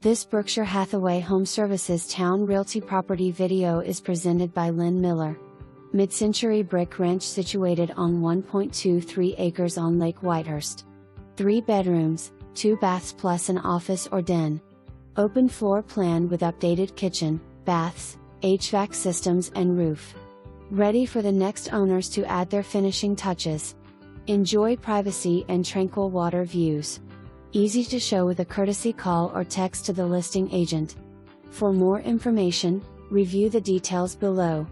This Berkshire Hathaway HomeServices Towne Realty property video is presented by Lin Miller. Mid-century brick ranch situated on 1.23 acres on Lake Whitehurst. 3 bedrooms, 2 baths plus an office or den. Open floor plan with updated kitchen, baths, HVAC systems and roof. Ready for the next owners to add their finishing touches. Enjoy privacy and tranquil water views. Easy to show with a courtesy call or text to the listing agent. For more information, review the details below.